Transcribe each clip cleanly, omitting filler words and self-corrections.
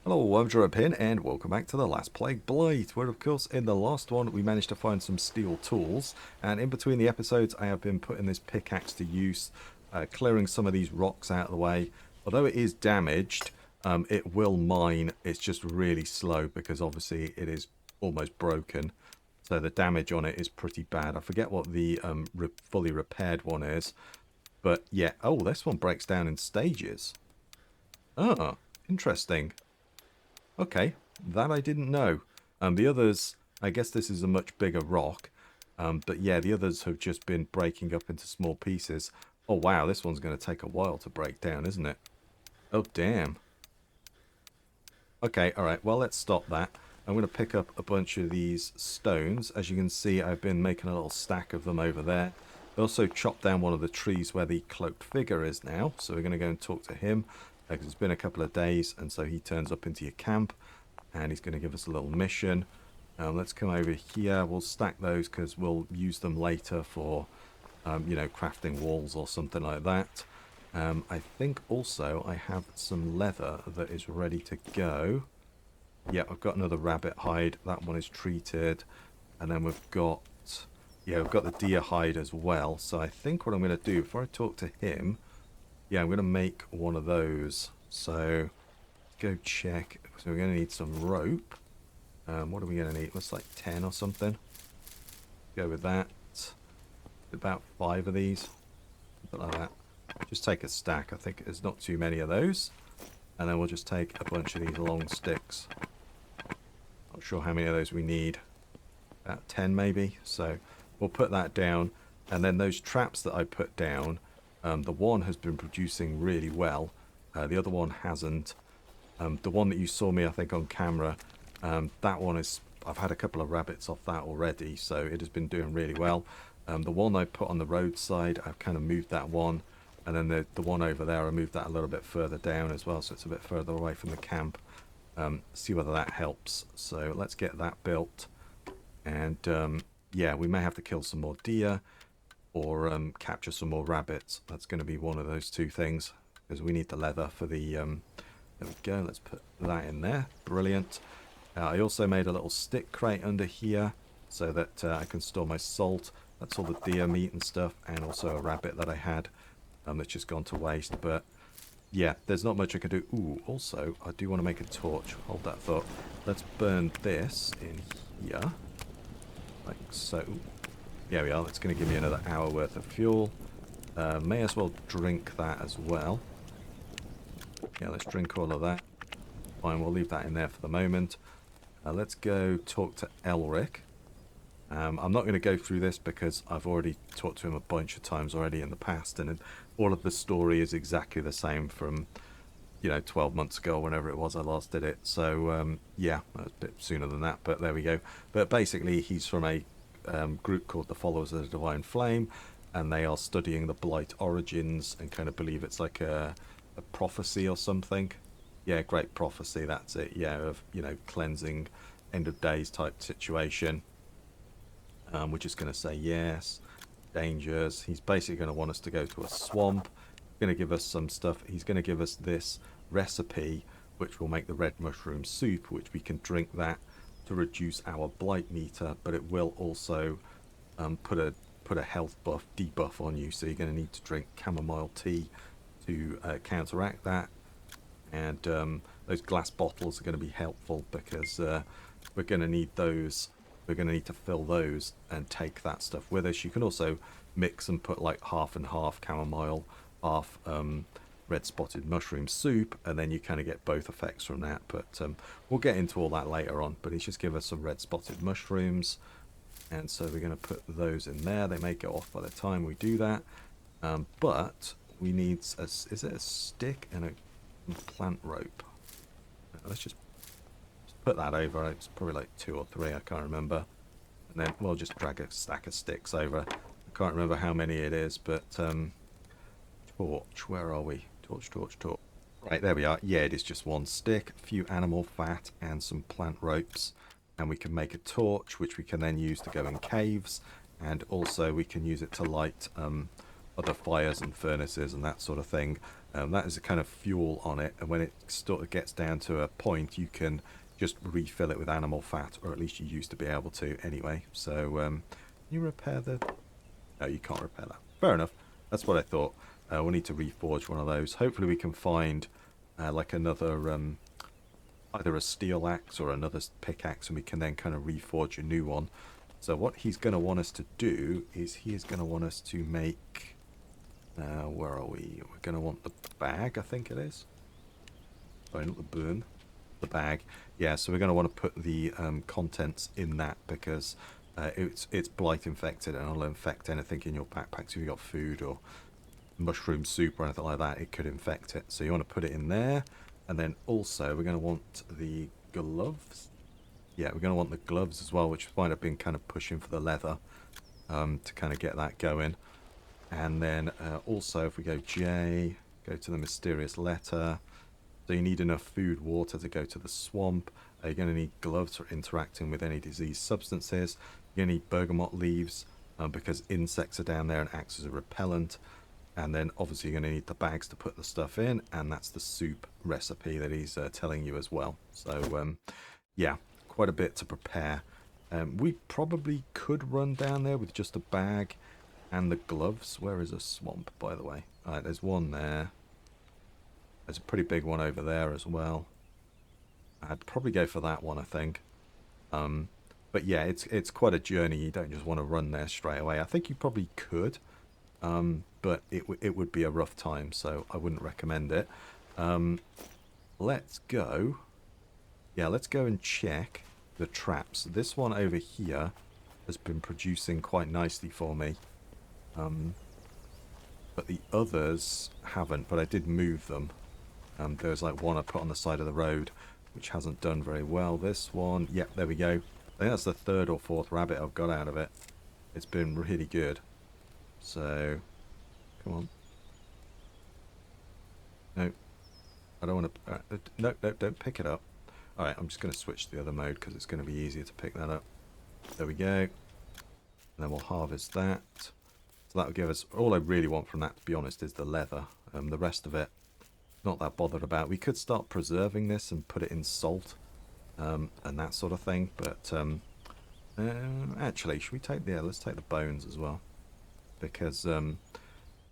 Hello, I'm Pin, and welcome back to the Last Plague Blight, where of course in the last one we managed to find some steel tools, and in between the episodes I have been putting this pickaxe to use, clearing some of these rocks out of the way. Although it is damaged, it will mine. It's just really slow because obviously it is almost broken, so the damage on it is pretty bad. I forget what the fully repaired one is, but yeah. Oh, this one breaks down in stages. Oh, interesting. Okay, that I didn't know. The others, I guess this is a much bigger rock. But yeah, the others have just been breaking up into small pieces. Oh wow, this one's going to take a while to break down, isn't it? Oh damn. Okay, alright, well let's stop that. I'm going to pick up a bunch of these stones. As you can see, I've been making a little stack of them over there. I also chopped down one of the trees where the cloaked figure is now. So we're going to go and talk to him. Because it's been a couple of days, and so he turns up into your camp. And he's going to give us a little mission. Let's come over here. We'll stack those because we'll use them later for, you know, crafting walls or something like that. I think also I have some leather that is ready to go. Yeah, I've got another rabbit hide. That one is treated. And then we've got, yeah, we've got the deer hide as well. So I think what I'm going to do, before I talk to him, yeah, I'm going to make one of those. So go check. So we're going to need some rope. What are we going to need? Looks like 10 or something. Go with that. About 5 of these. Something like that. Just take a stack. I think there's not too many of those. And then we'll just take a bunch of these long sticks. Not sure how many of those we need. About 10 maybe. So we'll put that down. And then those traps that I put down, the one has been producing really well. The other one hasn't. The one that you saw me, I think, on camera, that one is, I've had a couple of rabbits off that already, so it has been doing really well. The one I put on the roadside, I've kind of moved that one, and then the one over there, I moved that a little bit further down as well, so it's a bit further away from the camp. See whether that helps. So let's get that built, and yeah, we may have to kill some more deer, or capture some more rabbits. That's going to be one of those two things, because we need the leather for the... there we go, let's put that in there. Brilliant. I also made a little stick crate under here so that I can store my salt. That's all the deer meat and stuff, and also a rabbit that I had that's just gone to waste. But yeah, there's not much I can do. Ooh, also, I do want to make a torch. Hold that thought. Let's burn this in here. Like so. There we are. That's going to give me another hour worth of fuel. May as well drink that as well. Yeah, let's drink all of that. Fine, we'll leave that in there for the moment. Let's go talk to Elric. I'm not going to go through this because I've already talked to him a bunch of times already in the past, and all of the story is exactly the same from, you know, 12 months ago, whenever it was I last did it. So, yeah, that was a bit sooner than that, but there we go. But basically, he's from a group called the Followers of the Divine Flame, and they are studying the Blight origins and kind of believe it's like a prophecy or something. Yeah, great prophecy, that's it. Yeah, of, you know, cleansing, end of days type situation. We're just going to say yes. Dangers. He's basically going to want us to go to a swamp. Going to give us some stuff. He's going to give us this recipe, which will make the red mushroom soup, which we can drink that to reduce our blight meter, but it will also put a health buff, debuff on you. So you're going to need to drink chamomile tea to counteract that. And those glass bottles are going to be helpful because we're going to need those. We're going to need to fill those and take that stuff with us. You can also mix and put like half and half chamomile, half red spotted mushroom soup, and then you kind of get both effects from that. But we'll get into all that later on. But he's just give us some red spotted mushrooms, and so we're going to put those in there. They may go off by the time we do that, but we need is it a stick and a plant rope? Let's just put that over. It's probably like 2 or 3, I can't remember. And then we'll just drag a stack of sticks over. I can't remember how many it is, but torch, where are we? Torch. Right, there we are. Yeah, it is just 1 stick, a few animal fat and some plant ropes, and we can make a torch which we can then use to go in caves, and also we can use it to light other fires and furnaces and that sort of thing. That is a kind of fuel on it, and when it sort of gets down to a point, you can just refill it with animal fat, or at least you used to be able to anyway. So you repair the... No, you can't repair that. Fair enough. That's what I thought. We'll need to reforge one of those. Hopefully we can find like another either a steel axe or another pickaxe, and we can then kind of reforge a new one. So what he's going to want us to do is he is going to want us to make... where are we? We're going to want the bag, I think it is. Sorry, not the boom. The bag. Yeah, so we're going to want to put the contents in that, because it's blight infected, and it'll infect anything in your backpack. So if you've got food or mushroom soup or anything like that, it could infect it. So you want to put it in there. And then also we're going to want the gloves. Yeah, we're going to want the gloves as well, which is why I've been kind of pushing for the leather to kind of get that going. And then also if we go J, go to the mysterious letter. So you need enough food, water to go to the swamp. You're going to need gloves for interacting with any diseased substances. You're going to need bergamot leaves because insects are down there and acts as a repellent. And then obviously you're going to need the bags to put the stuff in, and that's the soup recipe that he's telling you as well. So yeah, quite a bit to prepare. We probably could run down there with just a bag and the gloves. Where is a swamp, by the way? Alright, there's one there. There's a pretty big one over there as well. I'd probably go for that one, I think. But yeah, it's quite a journey. You don't just want to run there straight away. I think you probably could. But it would be a rough time, so I wouldn't recommend it. Let's go. Yeah, let's go and check the traps. This one over here has been producing quite nicely for me. But the others haven't, but I did move them. There's like one I put on the side of the road, which hasn't done very well. This one, yep, there we go. I think that's the third or fourth rabbit I've got out of it. It's been really good. So, come on. No, I don't want to... no, don't pick it up. Alright, I'm just going to switch to the other mode because it's going to be easier to pick that up. There we go. And then we'll harvest that. So that'll give us... All I really want from that, to be honest, is the leather. The rest of it, not that bothered about. We could start preserving this and put it in salt and that sort of thing. But actually, should we take... Yeah, let's take the bones as well. Because,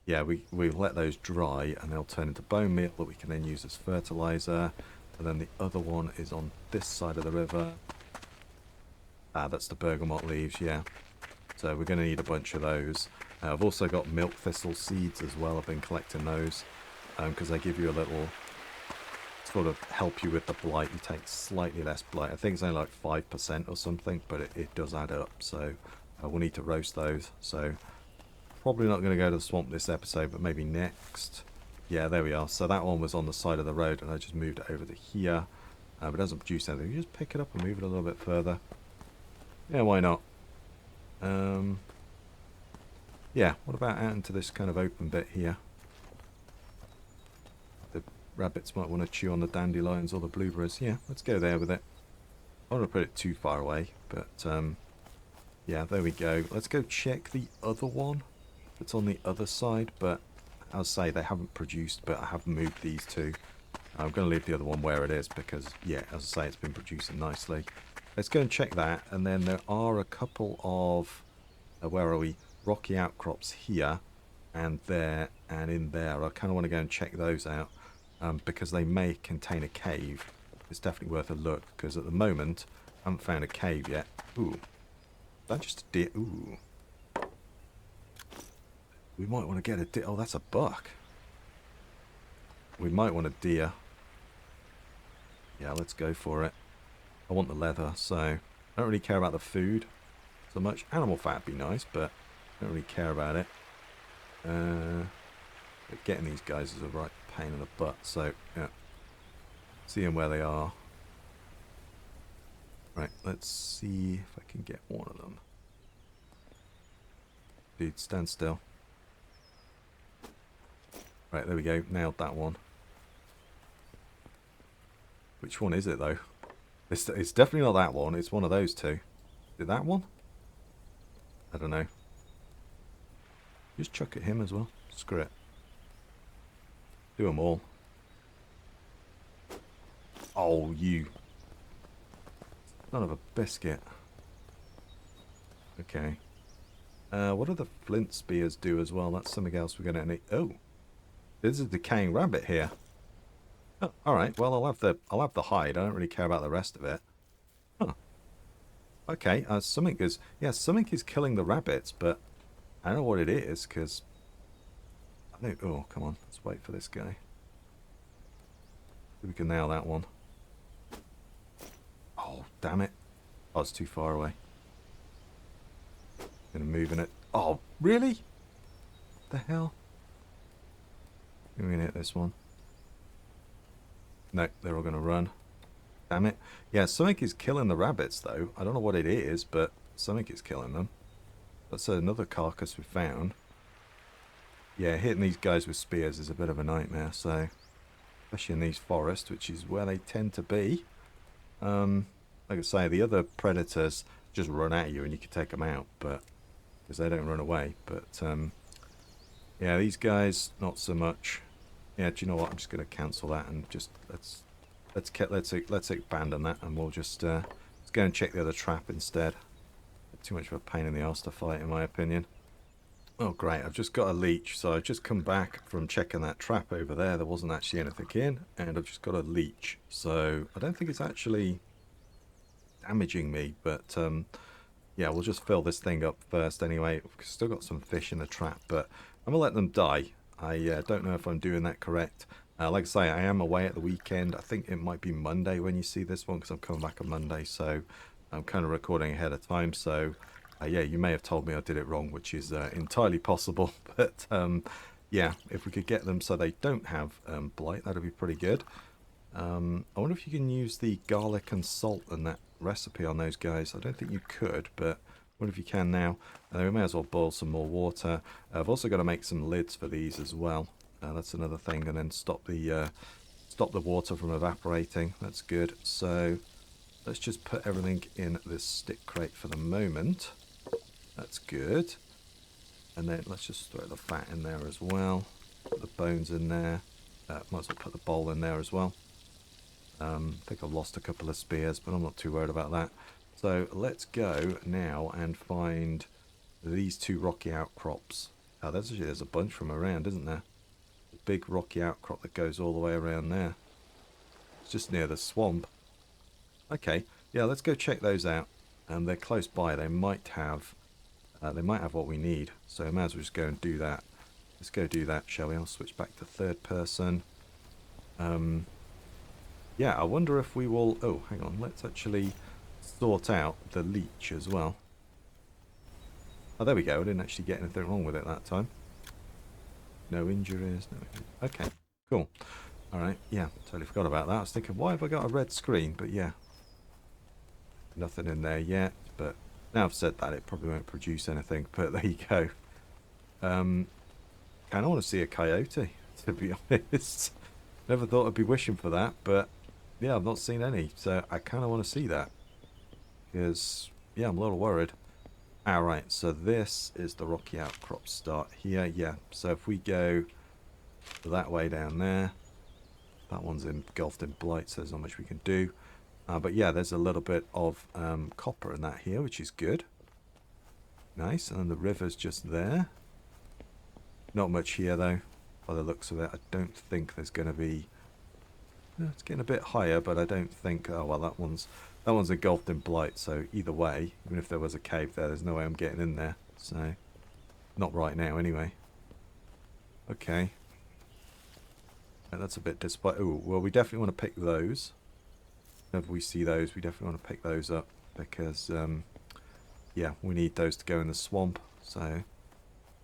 yeah, we let those dry and they'll turn into bone meal that we can then use as fertilizer. And then the other one is on this side of the river. Ah, that's the bergamot leaves, yeah. So we're going to need a bunch of those. I've also got milk thistle seeds as well. I've been collecting those because they give you a little sort of help you with the blight. You take slightly less blight. I think it's only like 5% or something, but it does add up. So we'll need to roast those. So probably not going to go to the swamp this episode, but maybe next. Yeah, there we are. So that one was on the side of the road, and I just moved it over to here. But it doesn't produce anything. You just pick it up and move it a little bit further. Yeah, why not? Yeah, what about out into this kind of open bit here? The rabbits might want to chew on the dandelions or the blueberries. Yeah, let's go there with it. I don't want to put it too far away, but yeah, there we go. Let's go check the other one. It's on the other side, but I'll say they haven't produced, but I have moved these two. I'm going to leave the other one where it is because, yeah, as I say, it's been producing nicely. Let's go and check that, and then there are a couple of, where are we, rocky outcrops here and there and in there. I kind of want to go and check those out because they may contain a cave. It's definitely worth a look because at the moment I haven't found a cave yet. Ooh, is that just a deer? Ooh. We might want to get a deer. Oh, that's a buck. We might want a deer. Yeah, let's go for it. I want the leather, so I don't really care about the food so much. Animal fat would be nice, but I don't really care about it. But getting these guys is a right pain in the butt, so yeah. Seeing where they are. Right, let's see if I can get one of them. Dude, stand still. Right, there we go. Nailed that one. Which one is it, though? It's definitely not that one. It's one of those two. Is it that one? I don't know. Just chuck at him as well. Screw it. Do them all. Oh, you. Son of a biscuit. Okay. What do the flint spears do as well? That's something else we're going to need. Oh. There's a decaying rabbit here. Oh, alright. Well, I'll have the hide. I don't really care about the rest of it. Huh. Okay. Something is killing the rabbits, but I don't know what it is, because... Oh, come on. Let's wait for this guy. We can nail that one. Oh, damn it. Oh, it's too far away. Gonna move in it. Oh, really? What the hell? We're gonna hit this one. No, they're all gonna run. Damn it. Yeah, something is killing the rabbits, though. I don't know what it is, but something is killing them. That's another carcass we found. Yeah, hitting these guys with spears is a bit of a nightmare, so... Especially in these forests, which is where they tend to be. Like I say, the other predators just run at you and you can take them out, but... Because they don't run away, but... yeah, these guys, not so much. Yeah, do you know what? I'm just going to cancel that and just... Let's abandon that, and we'll just... let's go and check the other trap instead. Too much of a pain in the arse to fight, in my opinion. Oh, great. I've just got a leech. So I've just come back from checking that trap over there. There wasn't actually anything in. And I've just got a leech. So I don't think it's actually damaging me. But, yeah, we'll just fill this thing up first anyway. We've still got some fish in the trap. But I'm going to let them die. I don't know if I'm doing that correct. Like I say, I am away at the weekend. I think it might be Monday when you see this one, because I'm coming back on Monday. So I'm kind of recording ahead of time. So... yeah, you may have told me I did it wrong, which is entirely possible. But, yeah, if we could get them so they don't have blight, that would be pretty good. I wonder if you can use the garlic and salt and that recipe on those guys. I don't think you could, but I wonder if you can now. We may as well boil some more water. I've also got to make some lids for these as well. That's another thing. And then stop the water from evaporating. That's good. So let's just put everything in this stick crate for the moment. That's good. And then let's just throw the fat in there as well. Put the bones in there. Might as well put the bowl in there as well. I think I've lost a couple of spears, but I'm not too worried about that. So let's go now and find these two rocky outcrops. Oh, there's a bunch from around, isn't there? A big rocky outcrop that goes all the way around there. It's just near the swamp. Okay, yeah, let's go check those out. They're close by. They might have what we need. So I might as well just go and do that. Let's go do that, shall we? I'll switch back to third person. Yeah, I wonder if we will... Oh, hang on. Let's actually sort out the leech as well. Oh, there we go. I didn't actually get anything wrong with it that time. No injuries. No. Okay, cool. All right, yeah, totally forgot about that. I was thinking, why have I got a red screen? But yeah, nothing in there yet. But now I've said that, it probably won't produce anything. But there you go. Kind of want to see a coyote, to be honest. Never thought I'd be wishing for that, but yeah, I've not seen any. So I kind of want to see that. Because, yeah, I'm a little worried. Alright, so this is the rocky outcrop start here. Yeah, so if we go that way down there, that one's engulfed in blight, so there's not much we can do. But yeah, there's a little bit of copper in that here, which is good. Nice, and then the river's just there. Not much here, though, by the looks of it. I don't think there's going to be... It's getting a bit higher, but I don't think... Oh, well, that one's engulfed in blight, so either way, even if there was a cave there, there's no way I'm getting in there. So, not right now, anyway. Okay. That's a bit disappointing. Oh, well, we definitely want to pick those. Whenever we see those, we definitely want to pick those up, because, yeah, we need those to go in the swamp, so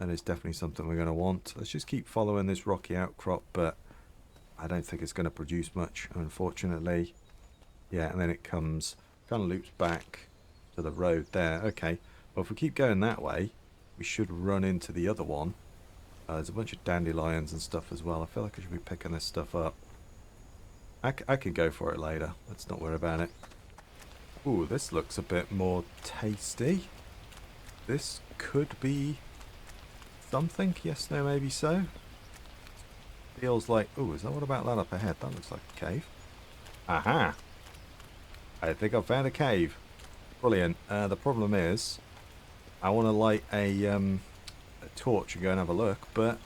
that is definitely something we're going to want. Let's just keep following this rocky outcrop, but I don't think it's going to produce much, unfortunately. Yeah, and then it comes, kind of loops back to the road there. Okay, well, if we keep going that way, we should run into the other one. There's a bunch of dandelions and stuff as well. I feel like I should be picking this stuff up. I can go for it later. Let's not worry about it. Ooh, this looks a bit more tasty. This could be something. Yes, no, maybe so. Feels like... Oh, is that what about that up ahead? That looks like a cave. Aha! I think I found a cave. Brilliant. The problem is, I want to light a torch and go and have a look, but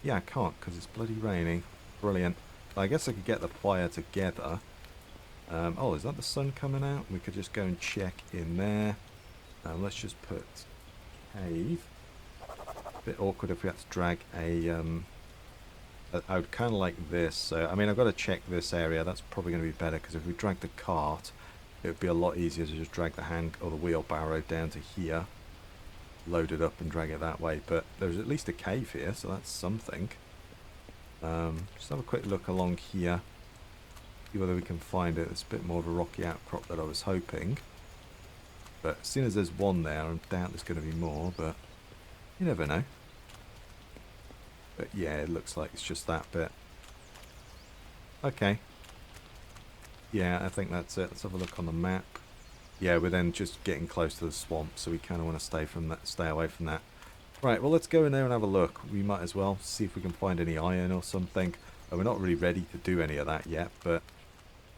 yeah, I can't because it's bloody raining. Brilliant. I guess I could get the fire together. Oh, is that the sun coming out? We could just go and check in there. Let's just put cave. A bit awkward if we had to drag a... I would kind of like this. So, I mean, I've got to check this area. That's probably going to be better because if we drag the cart, it would be a lot easier to just drag the hand or the wheelbarrow down to here, load it up and drag it that way. But there's at least a cave here, so that's something. Just have a quick look along here, see whether we can find it. It's a bit more of a rocky outcrop than I was hoping. But as soon as there's one there, I doubt there's going to be more, but you never know. But yeah, it looks like it's just that bit. Okay. Yeah, I think that's it. Let's have a look on the map. Yeah, we're then just getting close to the swamp, so we kind of want to stay away from that. Right, well, let's go in there and have a look. We might as well see if we can find any iron or something. We're not really ready to do any of that yet, but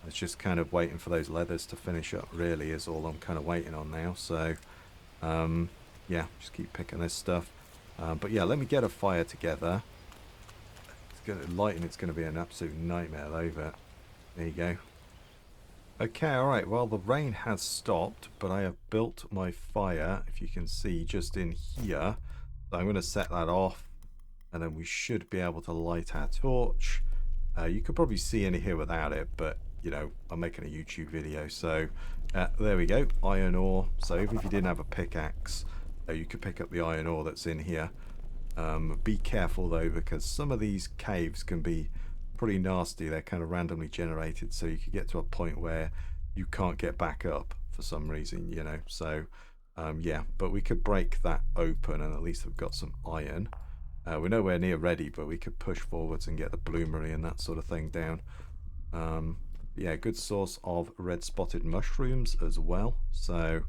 it's just kind of waiting for those leathers to finish up, really, is all I'm kind of waiting on now. So, yeah, just keep picking this stuff. But yeah, let me get a fire together. Lighting, it's going to be an absolute nightmare though, but there you go. Okay, alright, well the rain has stopped, but I have built my fire, if you can see, just in here. So I'm going to set that off, and then we should be able to light our torch. You could probably see in here without it, but, you know, I'm making a YouTube video, so there we go, iron ore. So even if you didn't have a pickaxe, you could pick up the iron ore that's in here. Be careful though, because some of these caves can be pretty nasty. They're kind of randomly generated, so you could get to a point where you can't get back up for some reason, you know. So yeah, but we could break that open, and at least we've got some iron. We're nowhere near ready, but we could push forwards and get the bloomery and that sort of thing down. Yeah, good source of red spotted mushrooms as well. So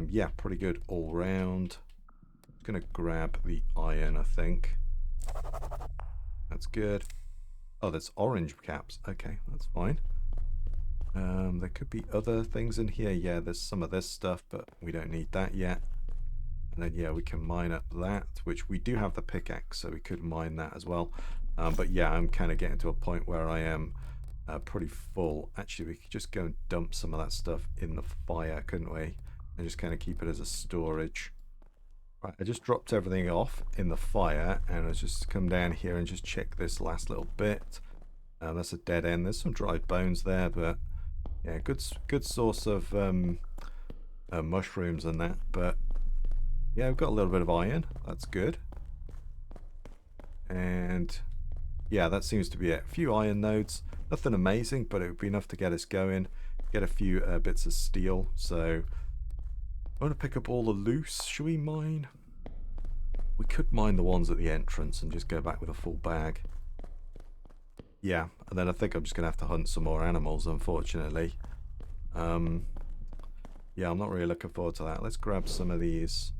yeah, pretty good all round. Gonna grab the iron, I think. That's good. Oh, there's orange caps. Okay, that's fine. There could be other things in here. Yeah, there's some of this stuff, but we don't need that yet. And then yeah, we can mine up that, which we do have the pickaxe, so we could mine that as well. But yeah, I'm kind of getting to a point where I am pretty full. Actually, we could just go and dump some of that stuff in the fire, couldn't we? And just kind of keep it as a storage. Right, I just dropped everything off in the fire, and let's just come down here and just check this last little bit. That's a dead end. There's some dried bones there, but yeah, good source of mushrooms and that. But yeah, we've got a little bit of iron. That's good. And yeah, that seems to be it. A few iron nodes. Nothing amazing, but it would be enough to get us going. Get a few bits of steel. So I want to pick up all the loose. Should we mine? We could mine the ones at the entrance and just go back with a full bag. Yeah, and then I think I'm just going to have to hunt some more animals, unfortunately. Yeah, I'm not really looking forward to that. Let's grab some of these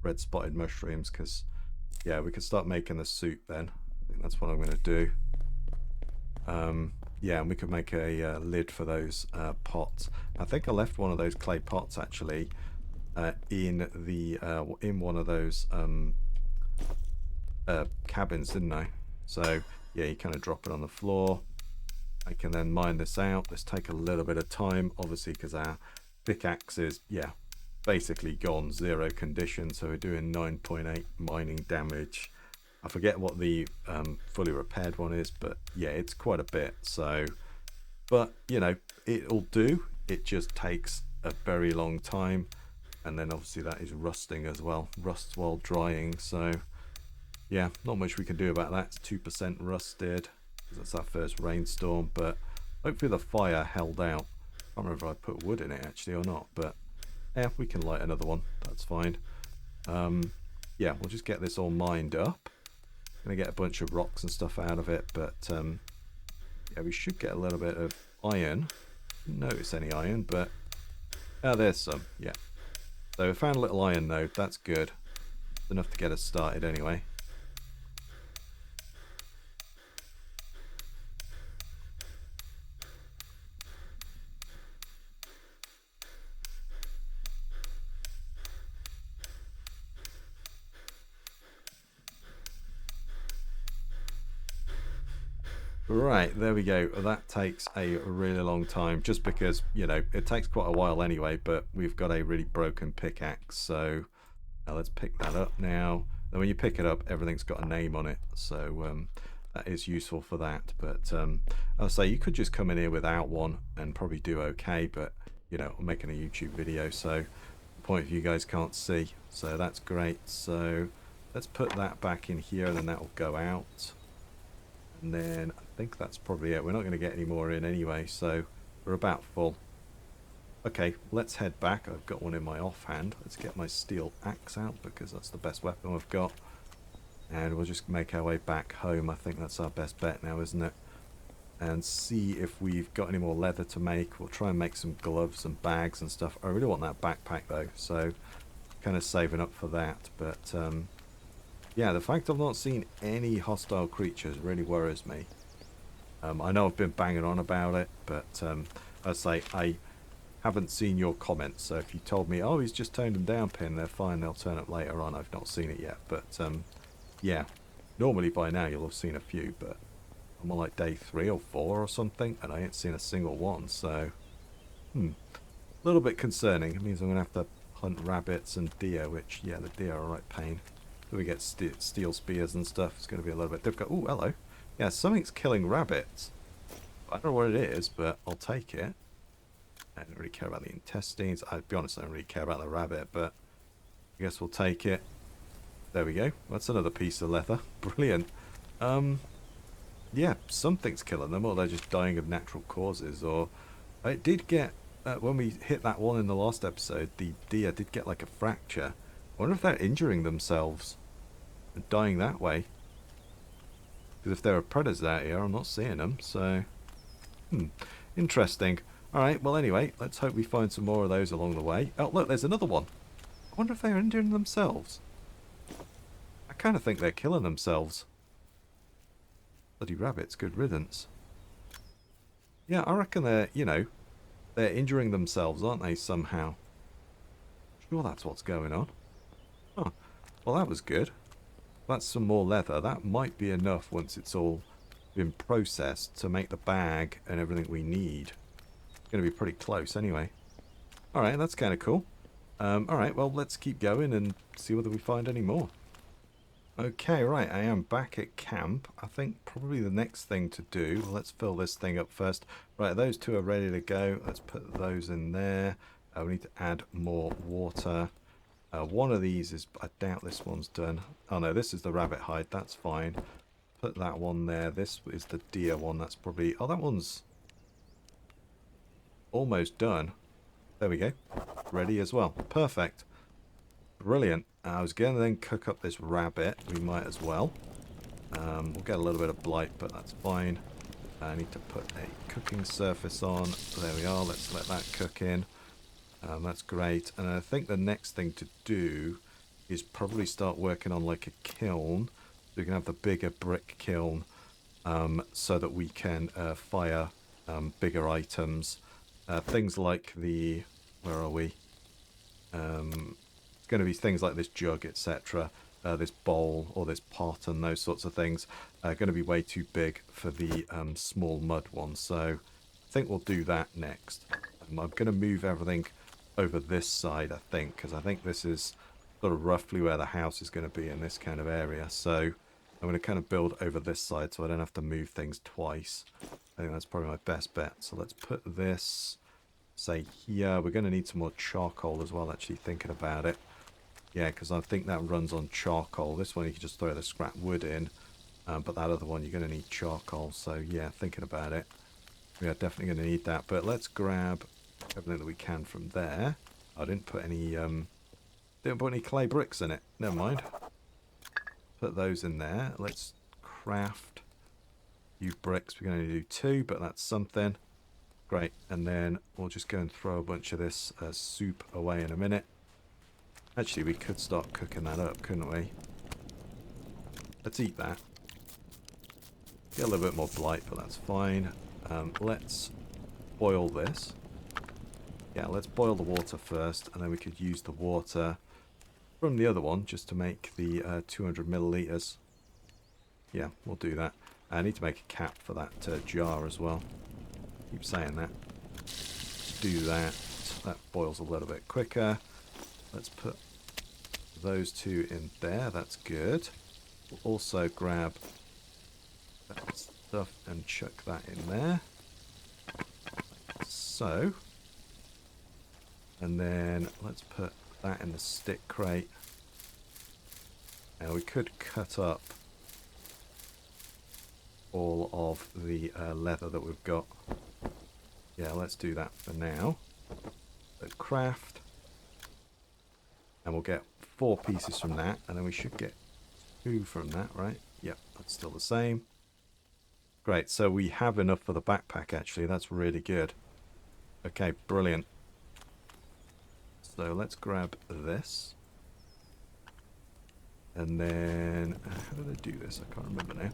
red spotted mushrooms, because, yeah, we could start making the soup then. I think that's what I'm going to do. Yeah, and we could make a lid for those pots. I think I left one of those clay pots, actually, in one of those cabins, didn't I? So yeah, you kind of drop it on the floor. I can then mine this out. This take a little bit of time, obviously, because our pickaxe is, yeah, basically gone, 0 condition, so we're doing 9.8 mining damage. I forget what the fully repaired one is, but yeah, it's quite a bit. So, but you know, it'll do. It just takes a very long time. And then obviously that is rusting as well. Rusts while drying. So yeah, not much we can do about that. It's 2% rusted. That's our first rainstorm. But hopefully the fire held out. I can't remember if I put wood in it actually or not. But yeah, we can light another one. That's fine. Yeah, we'll just get this all mined up. Gonna get a bunch of rocks and stuff out of it. But yeah, we should get a little bit of iron. Didn't notice any iron, but there's some. Yeah. So we found a little iron node, that's good. Enough to get us started anyway. Right, there we go. That takes a really long time, just because, you know, it takes quite a while anyway, but we've got a really broken pickaxe, so let's pick that up now. And when you pick it up, everything's got a name on it, so that is useful for that. But I'll say you could just come in here without one and probably do okay, but, you know, I'm making a YouTube video, so the point of you guys can't see, so that's great. So let's put that back in here, and then that will go out. And then I think that's probably it. We're not going to get any more in anyway, so we're about full. Okay, let's head back. I've got one in my offhand. Let's get my steel axe out, because that's the best weapon I've got. And we'll just make our way back home. I think that's our best bet now, isn't it? And see if we've got any more leather to make. We'll try and make some gloves and bags and stuff. I really want that backpack though, so kind of saving up for that. But yeah, the fact I've not seen any hostile creatures really worries me. I know I've been banging on about it, but I say I haven't seen your comments. So if you told me, oh, he's just toned them down, Pin, they're fine, they'll turn up later on. I've not seen it yet, but yeah, normally by now you'll have seen a few, but I'm on like day 3 or 4 or something, and I ain't seen a single one. So, a little bit concerning. It means I'm gonna have to hunt rabbits and deer, which, yeah, the deer are a right pain. We get steel spears and stuff. It's going to be a little bit difficult. Oh, hello. Yeah, something's killing rabbits. I don't know what it is, but I'll take it. I don't really care about the intestines. I'll be honest, I don't really care about the rabbit, but I guess we'll take it. There we go. That's another piece of leather. Brilliant. Yeah, something's killing them, or they're just dying of natural causes. Or it did get, when we hit that one in the last episode, the deer did get like a fracture. I wonder if they're injuring themselves and dying that way. Because if there are predators out here, I'm not seeing them. So, interesting. Alright, well anyway, let's hope we find some more of those along the way. Oh, look, there's another one. I wonder if they're injuring themselves. I kind of think they're killing themselves. Bloody rabbits, good riddance. Yeah, I reckon they're, you know, they're injuring themselves, aren't they, somehow? Sure, that's what's going on. Oh, well that was good. That's some more leather. That might be enough once it's all been processed to make the bag and everything we need. It's going to be pretty close anyway. Alright, that's kind of cool. Alright, well let's keep going and see whether we find any more. Okay, right, I am back at camp. I think probably the next thing to do, well, let's fill this thing up first. Right, those two are ready to go. Let's put those in there. We need to add more water. One of these is, I doubt this one's done. Oh no, this is the rabbit hide, that's fine. Put that one there. This is the deer one, that's probably, oh, that one's almost done. There we go. Ready as well. Perfect. Brilliant. I was going to then cook up this rabbit. We might as well. We'll get a little bit of blight, but that's fine. I need to put a cooking surface on. There we are. Let's let that cook in. That's great. And I think the next thing to do is probably start working on like a kiln. So we can have the bigger brick kiln so that we can fire bigger items. Things like the... Where are we? It's going to be things like this jug, etc. This bowl or this pot and those sorts of things are going to be way too big for the small mud one. So I think we'll do that next. I'm going to move everything over this side, I think, because I think this is sort of roughly where the house is going to be in this kind of area. So I'm going to kind of build over this side so I don't have to move things twice. I think that's probably my best bet. So let's put this, say, here. We're going to need some more charcoal as well, actually, thinking about it. Yeah, because I think that runs on charcoal. This one you can just throw the scrap wood in, but that other one you're going to need charcoal. So yeah, thinking about it, we are definitely going to need that. But let's grab everything that we can from there. I didn't put any clay bricks in it. Never mind. Put those in there. Let's craft a few bricks. We're going to do 2, but that's something. Great. And then we'll just go and throw a bunch of this soup away in a minute. Actually, we could start cooking that up, couldn't we? Let's eat that. Get a little bit more blight, but that's fine. Let's boil this. Yeah, let's boil the water first, and then we could use the water from the other one just to make the 200 milliliters. Yeah, we'll do that. I need to make a cap for that jar as well. Keep saying that. Do that. That boils a little bit quicker. Let's put those two in there. That's good. We'll also grab that stuff and chuck that in there. Like so. And then let's put that in the stick crate. Now we could cut up all of the leather that we've got. Yeah, let's do that for now. So craft. And we'll get 4 pieces from that. And then we should get 2 from that, right? Yep, that's still the same. Great, so we have enough for the backpack actually. That's really good. Okay, brilliant. So let's grab this. And then, how did I do this? I can't remember now.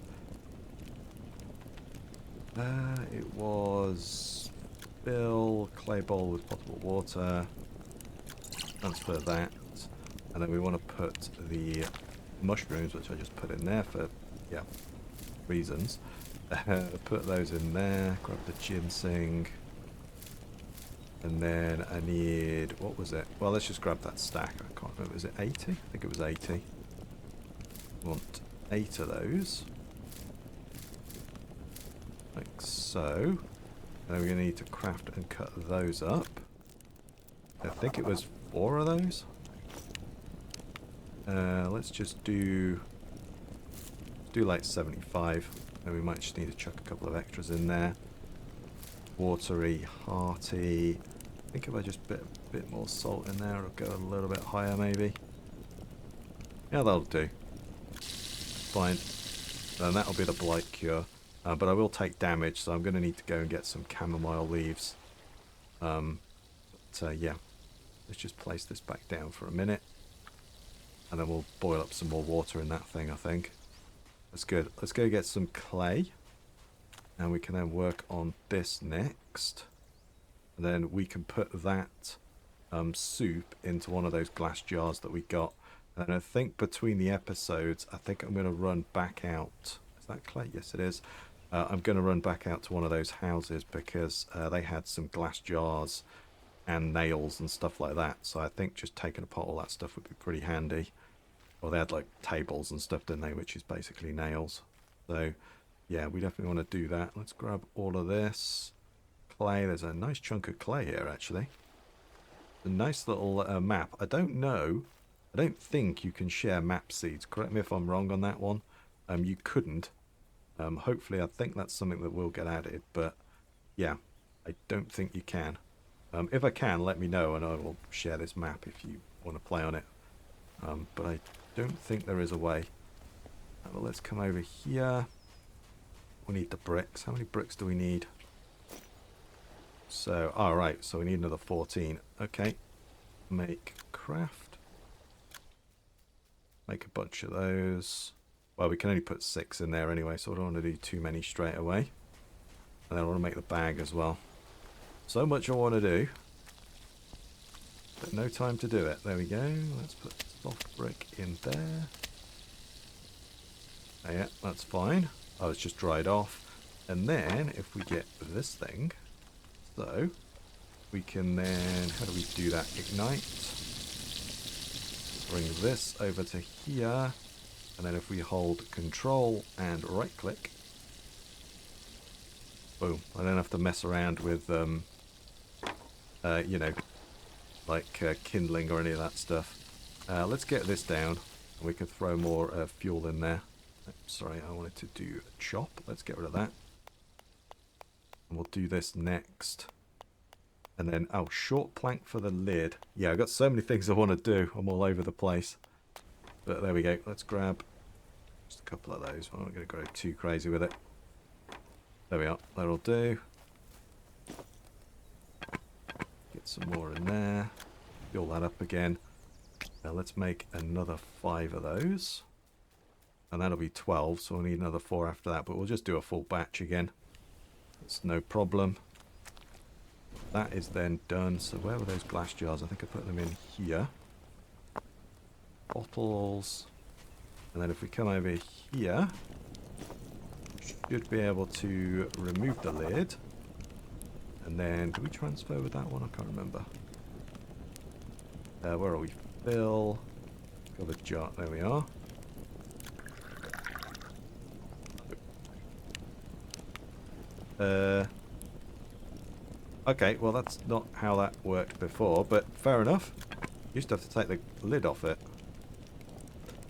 It was fill clay bowl with potable water. Transfer that. And then we want to put the mushrooms, which I just put in there for, yeah, reasons. Put those in there. Grab the ginseng. And then I need, what was it? Well, let's just grab that stack. I can't remember. Was it 80? I think it was 80. Want 8 of those. Like so. And then we're going to need to craft and cut those up. I think it was 4 of those. Let's just do like 75. And we might just need to chuck a couple of extras in there. Watery, hearty. I think if I just put a bit more salt in there, it'll go a little bit higher maybe. Yeah, that'll do. Fine. And that'll be the blight cure. But I will take damage, so I'm going to need to go and get some chamomile leaves. Yeah, let's just place this back down for a minute. And then we'll boil up some more water in that thing, I think. That's good. Let's go get some clay. And we can then work on this next. And then we can put that soup into one of those glass jars that we got. And I think between the episodes, I think I'm going to run back out. Is that clay? Yes, it is. I'm going to run back out to one of those houses because they had some glass jars and nails and stuff like that. So I think just taking apart all that stuff would be pretty handy. Well, they had like tables and stuff, didn't they? Which is basically nails. So yeah, we definitely want to do that. Let's grab all of this. Clay. There's a nice chunk of clay here, actually. A nice little map. I don't know. I don't think you can share map seeds. Correct me if I'm wrong on that one. You couldn't. Hopefully, I think that's something that will get added. But yeah, I don't think you can. If I can, let me know and I will share this map if you want to play on it. But I don't think there is a way. Well, let's come over here. We need the bricks. How many bricks do we need? So, alright, so we need another 14. Okay. Make craft. Make a bunch of those. Well, we can only put 6 in there anyway, so I don't want to do too many straight away. And then I want to make the bag as well. So much I want to do. But no time to do it. There we go. Let's put soft brick in there. Oh, yeah, that's fine. Oh, it's just dried off. And then if we get this thing, so we can then, how do we do that? Ignite. Bring this over to here. And then if we hold control and right click, boom. I don't have to mess around with, you know, like kindling or any of that stuff. Let's get this down. And we can throw more fuel in there. Sorry, I wanted to do a chop. Let's get rid of that. And we'll do this next. And then, oh, short plank for the lid. Yeah, I've got so many things I want to do. I'm all over the place. But there we go. Let's grab just a couple of those. I'm not going to go too crazy with it. There we are. That'll do. Get some more in there. Fill that up again. Now let's make another 5 of those. And that'll be 12, so we'll need another 4 after that. But we'll just do a full batch again. It's no problem. That is then done. So where were those glass jars? I think I put them in here. Bottles. And then if we come over here, should be able to remove the lid. And then, do we transfer with that one? I can't remember. Where are we? Fill. Fill the jar. There we are. Okay, well that's not how that worked before, but fair enough. You used to have to take the lid off it.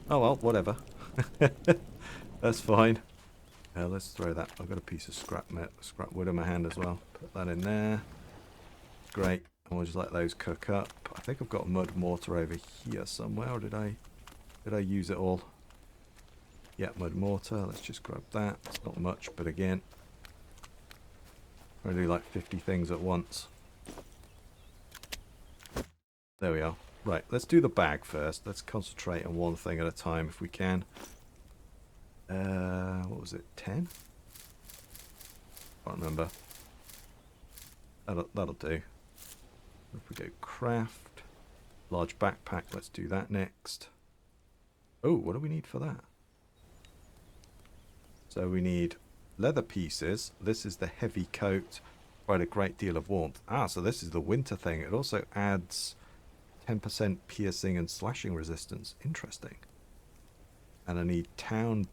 Oh well, whatever. That's fine. Let's throw that. I've got a piece of scrap wood in my hand as well. Put that in there. Great. And we'll just let those cook up. I think I've got mud mortar over here somewhere. Or did I use it all? Yeah, mud mortar. Let's just grab that. It's not much, but again, I do like 50 things at once. There we are. Right, let's do the bag first. Let's concentrate on one thing at a time if we can. What was it? 10? Can't remember. That'll do. If we go craft, large backpack, let's do that next. Oh, what do we need for that? So we need leather pieces. This is the heavy coat. Provide a great deal of warmth. Ah, so this is the winter thing. It also adds 10% piercing and slashing resistance. Interesting. And I need tanned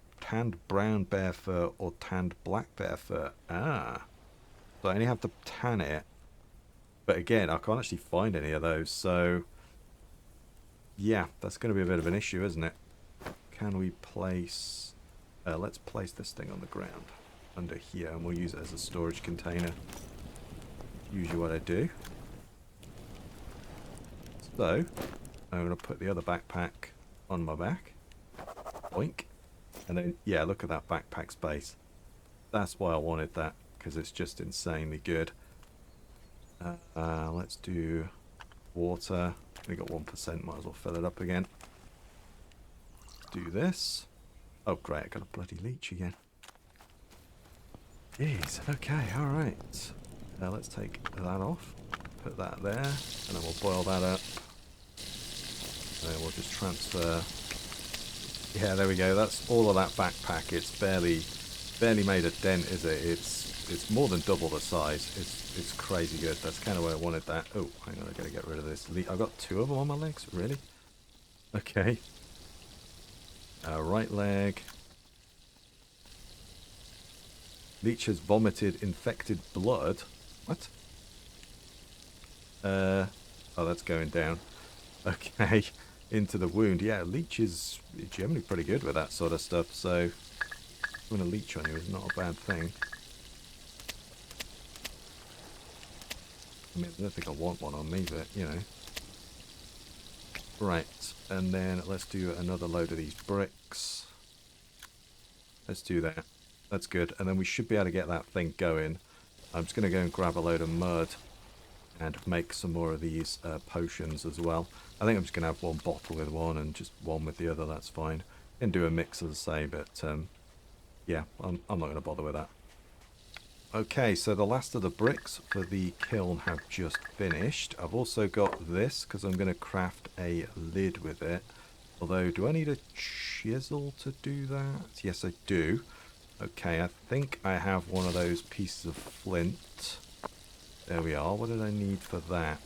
brown bear fur or tanned black bear fur. Ah. So I only have to tan it. But again, I can't actually find any of those. So, yeah, that's going to be a bit of an issue, isn't it? Can we place... let's place this thing on the ground under here, and we'll use it as a storage container. Usually what I do. So, I'm going to put the other backpack on my back. Boink. And then, yeah, look at that backpack space. That's why I wanted that, because it's just insanely good. Let's do water. We got 1%, might as well fill it up again. Do this. Oh, great, I got a bloody leech again. Jeez, okay, alright. Let's take that off. Put that there, and then we'll boil that up. And then we'll just transfer. Yeah, there we go. That's all of that backpack. It's barely made a dent, is it? It's more than double the size. It's crazy good. That's kind of where I wanted that. Oh, hang on, I gotta get rid of this. I've got 2 of them on my legs. Really? Okay. Right leg. Leech has vomited infected blood. What? Oh, that's going down. Okay. Into the wound. Yeah, leech is generally pretty good with that sort of stuff, so having a leech on you is not a bad thing. I mean, I don't think I want one on me, but, you know. Right, and then let's do another load of these bricks. Let's do that. That's good. And then we should be able to get that thing going. I'm just going to go and grab a load of mud and make some more of these potions as well. I think I'm just going to have one bottle with one and just one with the other. That's fine. Can do a mix, as I say, but yeah, I'm not going to bother with that. Okay, so the last of the bricks for the kiln have just finished. I've also got this because I'm going to craft a lid with it. Although, do I need a chisel to do that? Yes, I do. Okay, I think I have one of those pieces of flint. There we are. What did I need for that?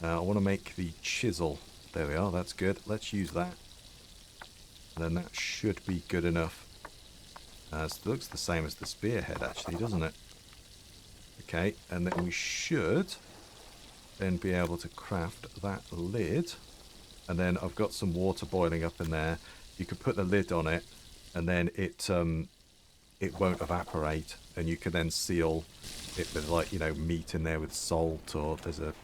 I want to make the chisel. There we are. That's good. Let's use that. And then that should be good enough. It looks the same as the spearhead, actually, doesn't it? Okay, and then we should then be able to craft that lid. And then I've got some water boiling up in there. You could put the lid on it, and then it won't evaporate, and you can then seal it with, like, you know, meat in there with salt, or there's a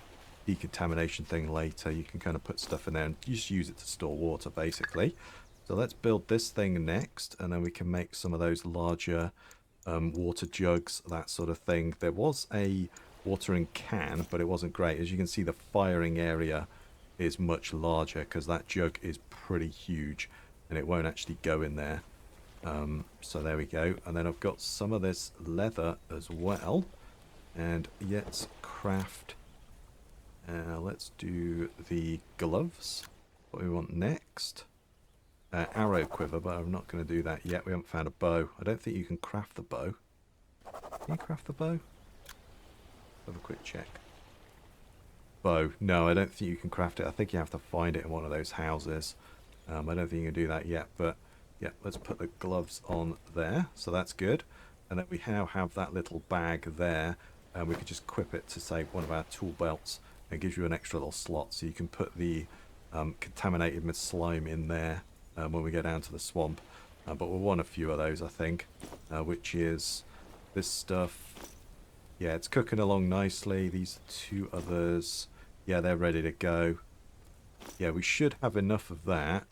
decontamination thing later. You can kind of put stuff in there and you just use it to store water, basically. So let's build this thing next, and then we can make some of those larger water jugs, that sort of thing. There was a watering can, but it wasn't great. As you can see, the firing area is much larger, because that jug is pretty huge and it won't actually go in there. So there we go. And then I've got some of this leather as well. And let's craft. Let's do the gloves. What we want next. Arrow quiver, but I'm not going to do that yet. We haven't found a bow. I don't think you can craft the bow. Can you craft the bow? Have a quick check. Bow. No, I don't think you can craft it. I think you have to find it in one of those houses. I don't think you can do that yet, but yeah, let's put the gloves on there. So that's good. And then we now have that little bag there, and we could just equip it to, say, one of our tool belts. It gives you an extra little slot, so you can put the contaminated with slime in there when we go down to the swamp. But we'll want a few of those, I think, which is this stuff. Yeah, it's cooking along nicely. These two others, yeah, they're ready to go. Yeah, we should have enough of that.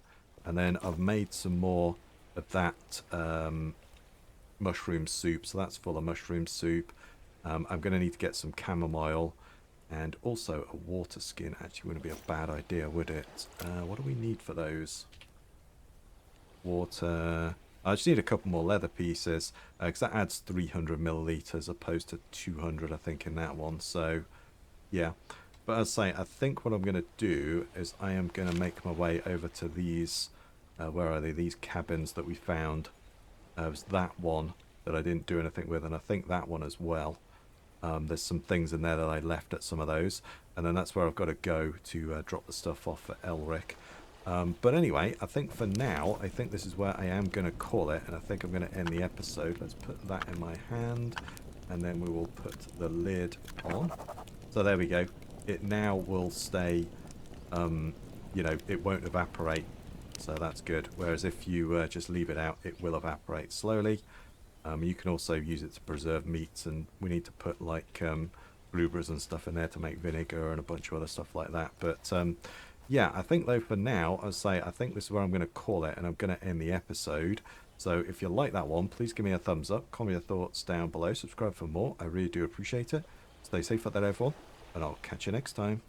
And then I've made some more of that mushroom soup. So that's full of mushroom soup. I'm going to need to get some chamomile and also a water skin. Actually, wouldn't be a bad idea, would it? What do we need for those? Water. I just need a couple more leather pieces because that adds 300 milliliters opposed to 200, I think, in that one. So, yeah. But as I say, I think what I'm going to do is I am going to make my way over to these. Where are they? These cabins that we found. It was that one that I didn't do anything with, and I think that one as well. There's some things in there that I left at some of those, and then that's where I've got to go to drop the stuff off at Elric. But anyway, I think for now, I think this is where I am going to call it, and I think I'm going to end the episode. Let's put that in my hand, and then we will put the lid on. So there we go. It now will stay, you know, it won't evaporate. So that's good. Whereas if you just leave it out, it will evaporate slowly. You can also use it to preserve meats, and we need to put like blueberries and stuff in there to make vinegar and a bunch of other stuff like that. But yeah, I think though for now, I'll say I think this is where I'm going to call it, and I'm going to end the episode. So if you like that one, please give me a thumbs up, comment your thoughts down below, subscribe for more. I really do appreciate it. Stay safe out there, everyone, and I'll catch you next time.